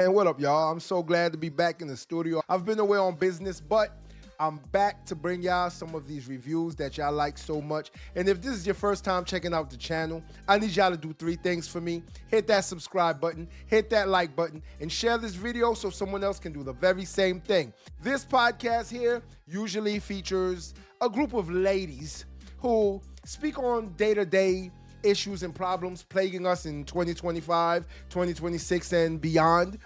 And what up, y'all? I'm so glad to be back in the studio. I've been away on business, but I'm back to bring y'all some of these reviews that y'all like so much. And if this is your first time checking out the channel, I need y'all to do 3 things for me. Hit that subscribe button, hit that like button, and share this video so someone else can do the very same thing. This podcast here usually features a group of ladies who speak on day-to-day issues and problems plaguing us in 2025, 2026, and beyond.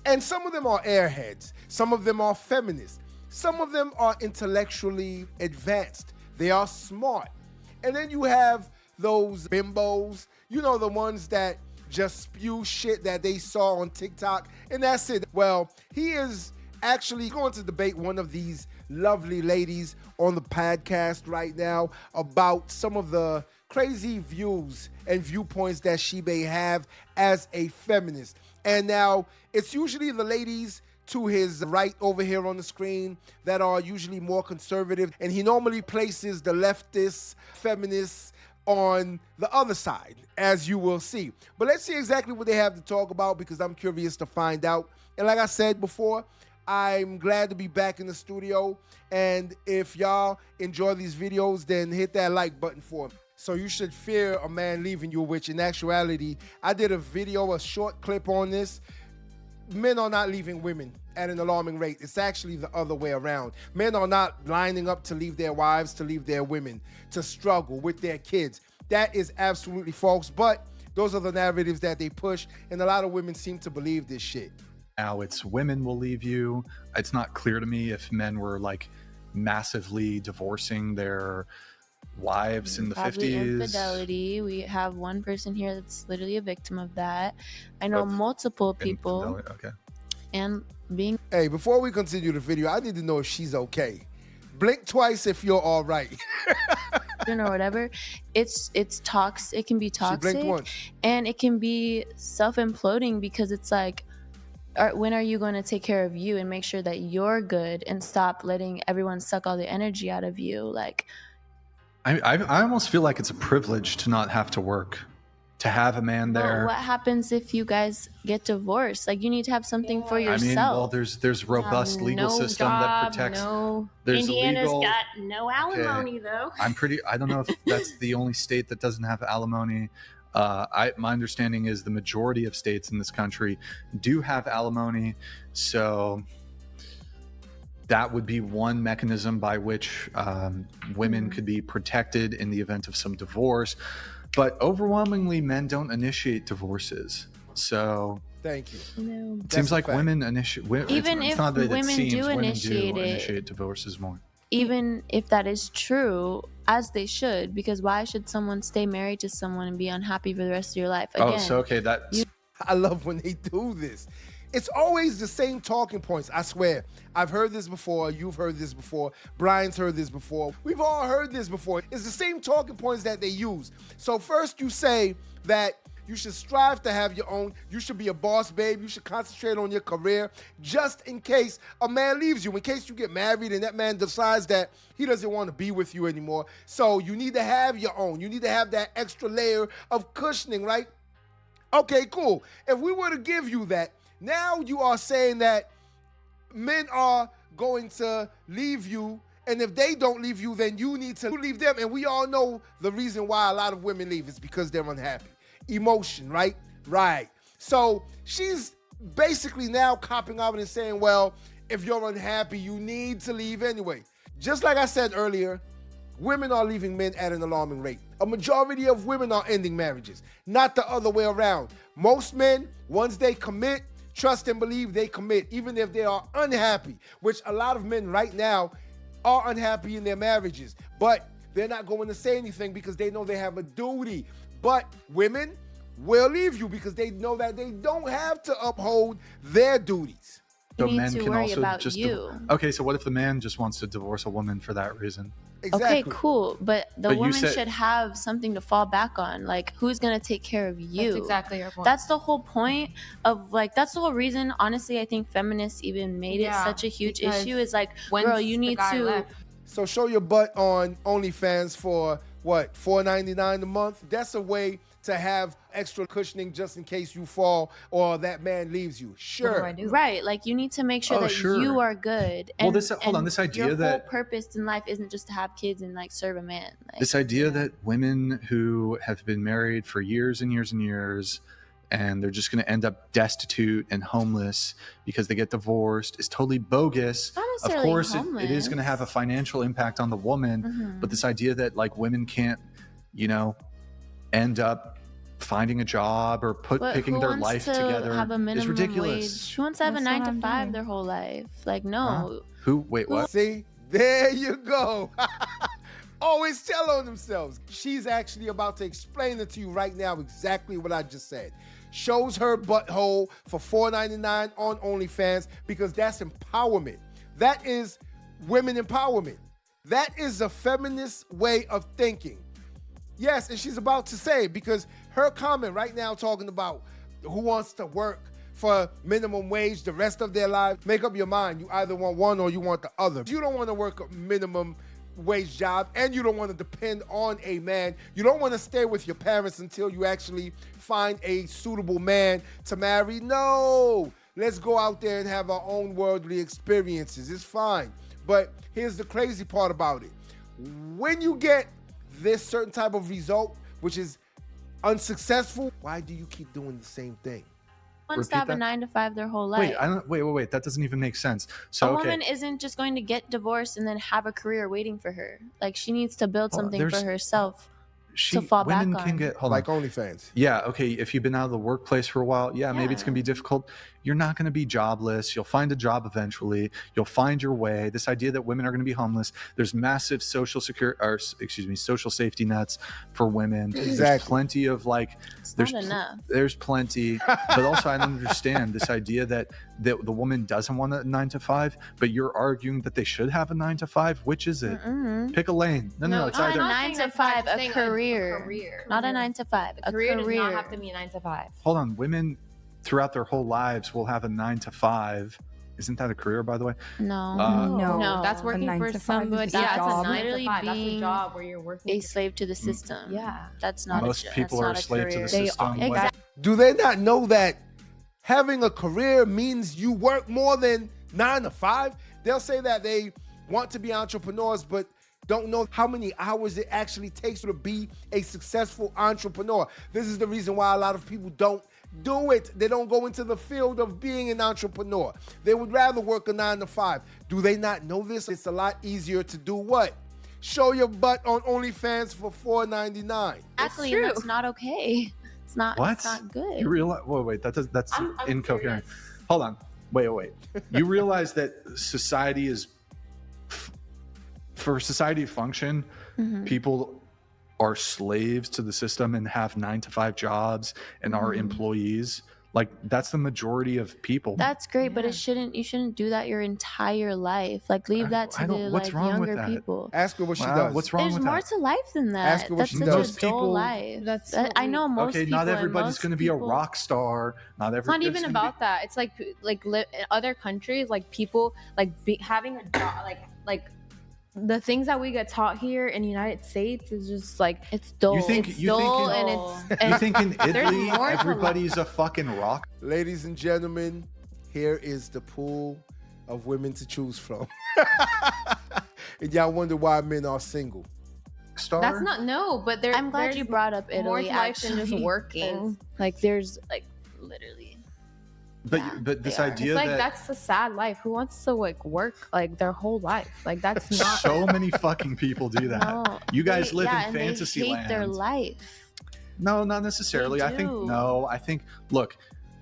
And some of them are airheads. Some of them are feminists. Some of them are intellectually advanced. They are smart. And then you have those bimbos, you know, the ones that just spew shit that they saw on TikTok, and that's it. Well, he is actually going to debate one of these lovely ladies on the podcast right now about some of the crazy views and viewpoints that she may have as a feminist. And now, it's usually the ladies to his right over here on the screen that are usually more conservative, and he normally places the leftist feminists on the other side, as you will see. But let's see exactly what they have to talk about, because I'm curious to find out. And like I said before, I'm glad to be back in the studio, and if y'all enjoy these videos, then hit that like button for me. So you should fear a man leaving you, which in actuality, I did a video, a short clip on this. Men are not leaving women at an alarming rate. It's actually the other way around. Men are not lining up to leave their wives, to leave their women, to struggle with their kids. That is absolutely false, but those are the narratives that they push, and a lot of women seem to believe this shit. Now it's women will leave you. It's not clear to me if men were like massively divorcing their wives in the Probably 50s. Infidelity. We have one person here that's literally a victim of that. I know multiple people. Okay. And being... Hey, before we continue the video, I need to know if she's okay. Blink twice if you're all right. or whatever. It's toxic. It can be toxic. She blinked once. And it can be self-imploding, because it's like, when are you going to take care of you and make sure that you're good and stop letting everyone suck all the energy out of you? Like, I almost feel like it's a privilege to not have to work, to have a man there. What happens if you guys get divorced? Like, you need to have something for yourself. I mean, well, there's robust legal system that protects. There's Indiana's legal, got no alimony, though. I don't know if that's the only state that doesn't have alimony. My understanding is the majority of states in this country do have alimony, so that would be one mechanism by which women could be protected in the event of some divorce. But overwhelmingly, men don't initiate divorces. So thank you. No. It seems like women initiate. Even if women do initiate divorces more. Even if that is true, as they should, because why should someone stay married to someone and be unhappy for the rest of your life? Again, I love when they do this. It's always the same talking points, I swear. I've heard this before, you've heard this before, Brian's heard this before, we've all heard this before. It's the same talking points that they use. So first you say that you should strive to have your own, you should be a boss babe, you should concentrate on your career, just in case a man leaves you, in case you get married and that man decides that he doesn't want to be with you anymore. So you need to have your own, you need to have that extra layer of cushioning, right? Okay, cool. If we were to give you that, now you are saying that men are going to leave you, and if they don't leave you, then you need to leave them. And we all know the reason why a lot of women leave is because they're unhappy. Emotion, right? Right. So she's basically now copping out and saying, well, if you're unhappy, you need to leave anyway. Just like I said earlier, women are leaving men at an alarming rate. A majority of women are ending marriages, not the other way around. Most men, once they commit, trust and believe, they commit, even if they are unhappy, which a lot of men right now are unhappy in their marriages, but they're not going to say anything because they know they have a duty. But women will leave you because they know that they don't have to uphold their duties. So you need men to can worry also about just you. Okay, so what if the man just wants to divorce a woman for that reason? Exactly. Okay, cool. But the woman said, should have something to fall back on. Like, who's going to take care of you? That's exactly your point. That's the whole point of, like, that's the whole reason, honestly, I think feminists even made it such a huge issue. Is like, girl, you need to... So show your butt on OnlyFans for, what, $4.99 a month? That's a way to have extra cushioning just in case you fall or that man leaves you. Sure. What do I do? Right, like you need to make sure Oh, that sure. you are good. Well, And, hold on, and this idea your that- whole purpose in life isn't just to have kids and like serve a man. Like, This idea that women who have been married for years and years and years and they're just going to end up destitute and homeless because they get divorced is totally bogus. Not Of necessarily course, it is going to have a homeless. financial impact on the woman, Mhm. but this idea that like women can't, end up finding a job or But picking who their wants life to together have a is minimum ridiculous. wage? Who wants to have That's a 9 what to I'm 5 doing. their whole life? Like, no. Who? Wait, what? See, there you go. Always tell on themselves. She's actually about to explain it to you right now exactly what I just said. Shows her butthole for $4.99 on OnlyFans because that's empowerment. That is women empowerment. That is a feminist way of thinking. Yes, and she's about to say, because her comment right now talking about who wants to work for minimum wage the rest of their lives, make up your mind. You either want one or you want the other. You don't want to work a minimum wage job and you don't want to depend on a man. You don't want to stay with your parents until you actually find a suitable man to marry. No, let's go out there and have our own worldly experiences. It's fine. But here's the crazy part about it. When you get this certain type of result, which is unsuccessful, why do you keep doing the same thing? Wants to Repeat have a that? 9 to 5 their whole life. Wait. That doesn't even make sense. So, A okay. woman isn't just going to get divorced and then have a career waiting for her. Like, she needs to build Well, something for there's- herself to fall back women on. can get, hold Like on. OnlyFans. Yeah, okay, if you've been out of the workplace for a while, maybe it's Yeah. going to be difficult. You're not going to be jobless. You'll find a job eventually. You'll find your way. This idea that women are going to be homeless, there's massive social safety nets for women. There's Exactly. plenty of It's there's not enough. there's plenty, but also I don't understand this idea that the woman doesn't want a 9 to 5, but you're arguing that they should have a 9 to 5. Which is it? Mm-mm. Pick a lane. No, it's not either. a 9 to 5, a career. career. Not a 9 to 5, a Career career. does not have to be a 9 to 5. Hold on, women throughout their whole lives will have a 9 to 5. Isn't that a career, by the way? No. No, that's A working 9 for to 5 is somebody. just a Yeah, it's job. a 9 to Literally 5. That's a being job where you're working. a slave to the system. Yeah. That's not Most a, people that's are not a slave to the career. system. Exactly. Do they not know that having a career means you work more than 9 to 5? They'll say that they want to be entrepreneurs, but don't know how many hours it actually takes to be a successful entrepreneur. This is the reason why a lot of people don't do it. They don't go into the field of being an entrepreneur. They would rather work a 9 to 5. Do they not know this? It's a lot easier to do what? Show your butt on OnlyFans for $4.99. Exactly, true. and that's not okay. It's not. What? It's not good. You realize? Wait. That's I'm incoherent. curious. Hold on. Wait. You realize that society is, for society to function, Mhm. people are slaves to the system and have 9 to 5 jobs and are Mhm. employees. Like that's the majority of people. That's great, but Yeah. it shouldn't. You shouldn't do that your entire life. Like leave that to I the don't- what's wrong with younger that? people. Ask her what she Wow, does. what's wrong There's with more that? to life than that. Ask her what That's she such does. a dull People- life. That's I know most Okay, people. not and everybody's most going to be a people- rock star. Not It's not everybody's even gonna about that. It's like in other countries, like people having a job, like the things that we get taught here in the United States is just like It's dull. think- It's you think dull in- and dull. it's. You think in There's Italy more to everybody's a fucking rock Ladies and gentlemen, here is the pool of women to choose from. And y'all wonder why men are single. star? that's not but there. I'm glad you brought up more Italy. to life than just actually, working. 'cause, Like there's like literally. But Yeah, but this they are. idea It's like that that's a sad life. Who wants to work like their whole life? Like that's not. so many fucking people do that. No, You guys live in and fantasy they hate their land. life. No, not necessarily. They I think do. no. I think look,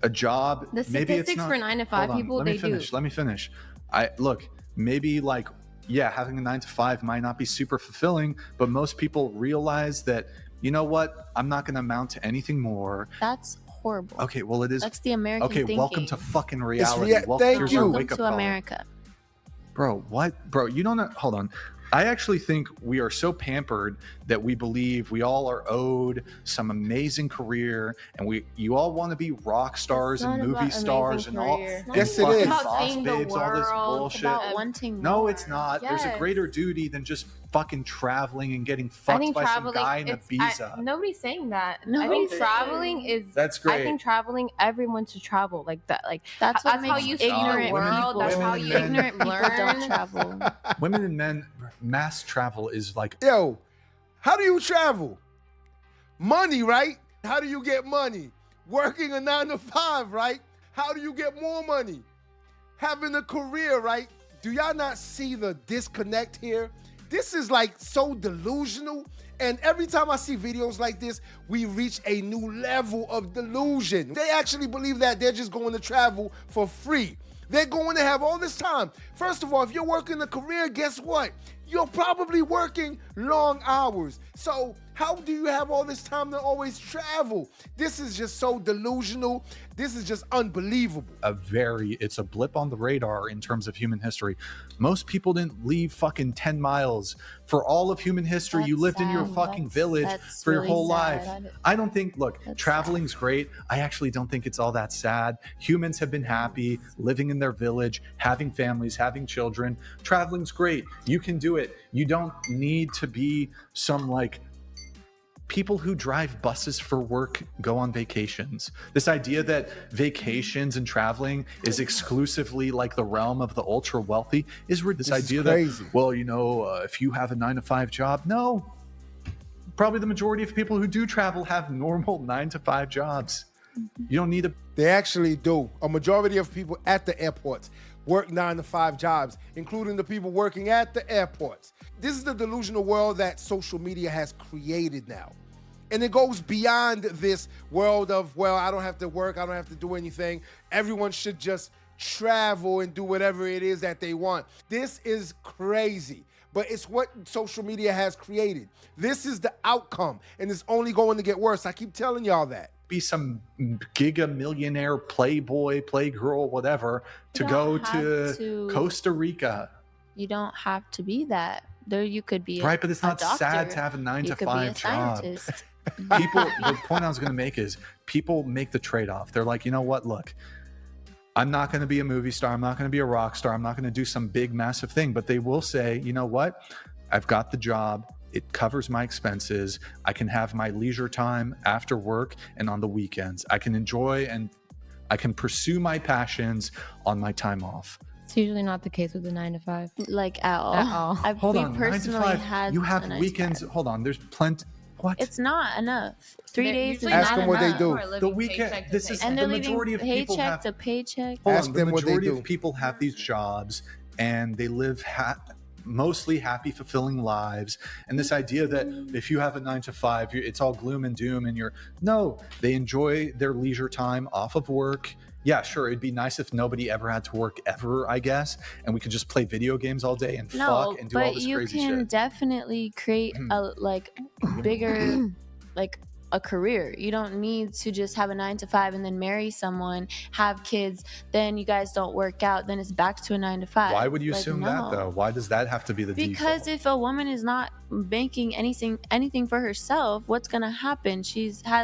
a job. The maybe it's statistics not. for 9 to 5 Hold on, people, let they me finish. do. Let me finish. I look. Maybe having a 9 to 5 might not be super fulfilling, but most people realize that you know what? I'm not going to amount to anything more. That's horrible. Okay, well it is. That's the American Okay, thinking. welcome to fucking reality. thank Here's your you. Welcome wake-up to call. America. Bro, what? Bro, you don't know. Hold on. I actually think we are so pampered that we believe we all are owed some amazing career, and you all want to be rock stars and movie stars and all. Yes, it fucking is. About boss seeing the babes, all this world, bullshit. About wanting No, more. it's not. There's a Yes. greater duty than just fucking traveling and getting I fucked think by some traveling. guy in It's, Ibiza. nobody's saying that. I Nobody's think traveling is. That's I great. think traveling. Everyone should travel like that. Like That's what that's how makes you see the ignorant world. people. That's how women you and men- Ignorant people don't travel. Women and men, mass travel is like Yo, how do you travel? Money, right? How do you get money? Working a 9 to 5, right? How do you get more money? Having a career, right? Do y'all not see the disconnect here? This is like so delusional. And every time I see videos like this, we reach a new level of delusion. They actually believe that they're just going to travel for free. They're going to have all this time. First of all, if you're working a career, guess what? You're probably working long hours. So how do you have all this time to always travel? This is just so delusional. This is just unbelievable. it's a blip on the radar in terms of human history. Most people didn't leave fucking 10 miles for all of human history. You That's lived in your sad. fucking village That's for your really whole sad. life. I don't think, look, That's traveling's great. I actually don't think it's all that sad. Humans have been happy living in their village, having families, having children. Traveling's great. You can do it. You don't need to be some like people who drive buses for work go on vacations. This idea that vacations and traveling is exclusively like the realm of the ultra wealthy is this idea crazy. that, well, if you have a 9 to 5 job, no. Probably the majority of people who do travel have normal 9 to 5 jobs. You don't need a. They actually do. A majority of people at the airports work 9 to 5 jobs, including the people working at the airports. This is the delusional world that social media has created now. And it goes beyond this world of, well, I don't have to work, I don't have to do anything. Everyone should just travel and do whatever it is that they want. This is crazy, but it's what social media has created. This is the outcome, and it's only going to get worse. I keep telling y'all that. Be some giga millionaire playboy, playgirl, whatever, to You go don't have to- Costa Rica. You don't have to be that. There, you could be Right, but it's a not sad doctor. to have a 9 You to could be 5 a job. scientist. The point I was going to make is people make the trade-off. They're like, you know what? Look, I'm not going to be a movie star. I'm not going to be a rock star. I'm not going to do some big, massive thing. But they will say, you know what? I've got the job. It covers my expenses. I can have my leisure time after work and on the weekends. I can enjoy and I can pursue my passions on my time off. It's usually not the case with the 9 to 5. Like at all. At all. Hold we on, 9 to personally 5. had You a have 9 to weekends. 5. Hold on, there's plenty. What? It's not enough. 3 days is Ask not them what they enough. do. The weekend. This is And the they're living majority of people paycheck have. to paycheck. Hold Ask on, them the what they majority do. of people have these jobs and they live mostly happy, fulfilling lives. And this idea that if you have a 9 to 5, it's all gloom and doom and they enjoy their leisure time off of work. Yeah, sure. It'd be nice if nobody ever had to work ever, I guess. And we could just play video games all day and fuck and do all but this you crazy can shit. definitely create a bigger a career. You don't need to just have a 9 to 5 and then marry someone, have kids, then you guys don't work out, then it's back to a 9 to 5. Why would you Like, assume no. that though? Why does that have to be the Because default? if a woman is not making anything for herself, what's gonna happen?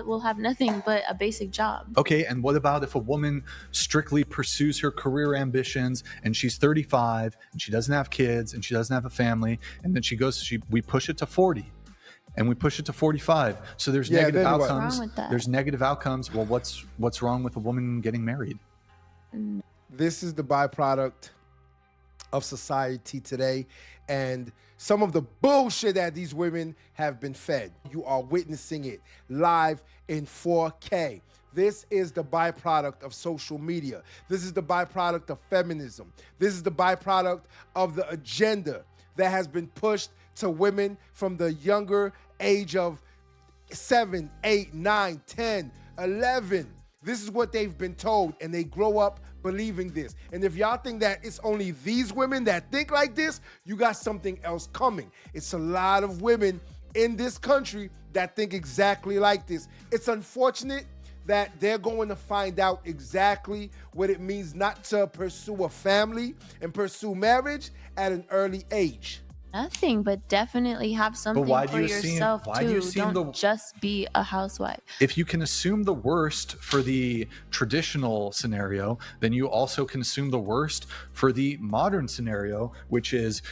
Will have nothing but a basic job. Okay, and what about if a woman strictly pursues her career ambitions and she's 35 and she doesn't have kids and she doesn't have a family, and then we push it to 40 and we push it to 45. So there's Yeah, negative then what? outcomes. What's wrong with that? There's negative outcomes. Well, what's wrong with a woman getting married? This is the byproduct of society today and some of the bullshit that these women have been fed. You are witnessing it live in 4K. This is the byproduct of social media. This is the byproduct of feminism. This is the byproduct of the agenda that has been pushed to women from the younger age of 7, 8, 9, 10, 11. This is what they've been told, and they grow up believing this. And if y'all think that it's only these women that think like this, you got something else coming. It's a lot of women in this country that think exactly like this. It's unfortunate that they're going to find out exactly what it means not to pursue a family and pursue marriage at an early age. Nothing, but definitely have something why do for you seem- yourself why too. do you seem Don't just be a housewife. If you can assume the worst for the traditional scenario, then you also can assume the worst for the modern scenario, which is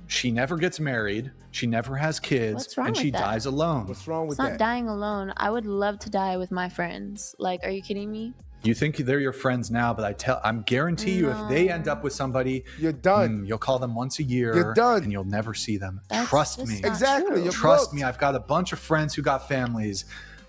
she never gets married, she never has kids, What's wrong and she with that? dies alone. What's wrong with It's not that? dying alone. I would love to die with my friends. Like, are you kidding me? You think they're your friends now, but I'm guarantee you, if they end up with somebody, You're done. you'll call them once a year, You're done. and you'll never see them. That's Trust just me. not Exactly. true. You're Trust cooked. me. I've got a bunch of friends who got families.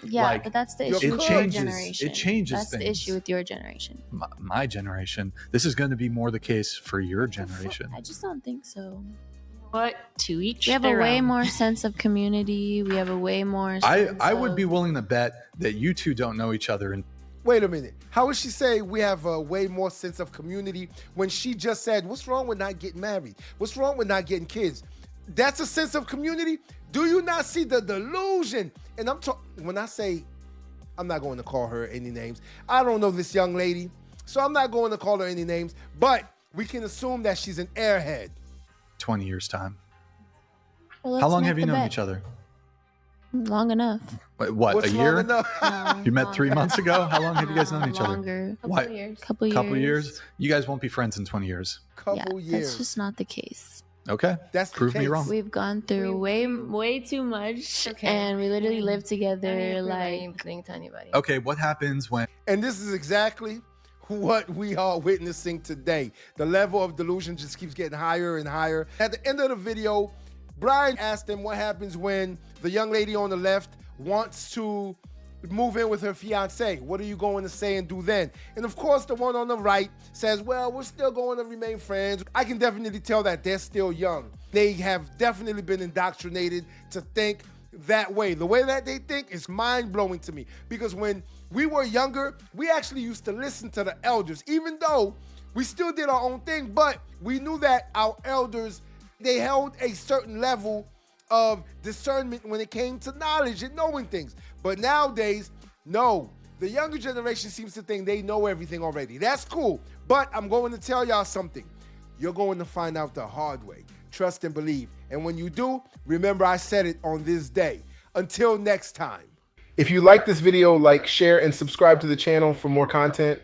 Yeah, Like, but that's the it issue with changes- your it generation. changes That's the things. issue with your generation. My generation. This is going to be more the case for your generation. I just don't think so. But to each We have a their way own. more sense of community. We have a way more. I sense would be of- willing to bet that you two don't know each other. And Wait a minute. How would she say we have a way more sense of community when she just said, what's wrong with not getting married? What's wrong with not getting kids? That's a sense of community? Do you not see the delusion? And when I say, I'm not going to call her any names. I don't know this young lady, so I'm not going to call her any names, but we can assume that she's an airhead. 20 years time. Well, How let's long make have you the known bet. each other? Long enough. What, What's a long year? enough? No, You met 3 longer. months ago? How long have you guys known each other? Longer. Why? Couple years. Couple years? You guys won't be friends in 20 years. Couple yeah, years. That's just not the case. Okay. That's the Prove me case. wrong. We've gone through way too much, Okay. and we literally live I ain't together. providing Like, anything to anybody. Okay, what happens when And this is exactly what we are witnessing today. The level of delusion just keeps getting higher and higher. At the end of the video, Brian asked him what happens when the young lady on the left wants to move in with her fiance. What are you going to say and do then? And of course, the one on the right says, well, we're still going to remain friends. I can definitely tell that they're still young. They have definitely been indoctrinated to think that way. The way that they think is mind-blowing to me, because when we were younger, we actually used to listen to the elders, even though we still did our own thing, but we knew that our elders, they held a certain level of discernment when it came to knowledge and knowing things. But nowadays, no. The younger generation seems to think they know everything already. That's cool, but I'm going to tell y'all something. You're going to find out the hard way. Trust and believe. And when you do, remember I said it on this day. Until next time. If you like this video, like, share, and subscribe to the channel for more content.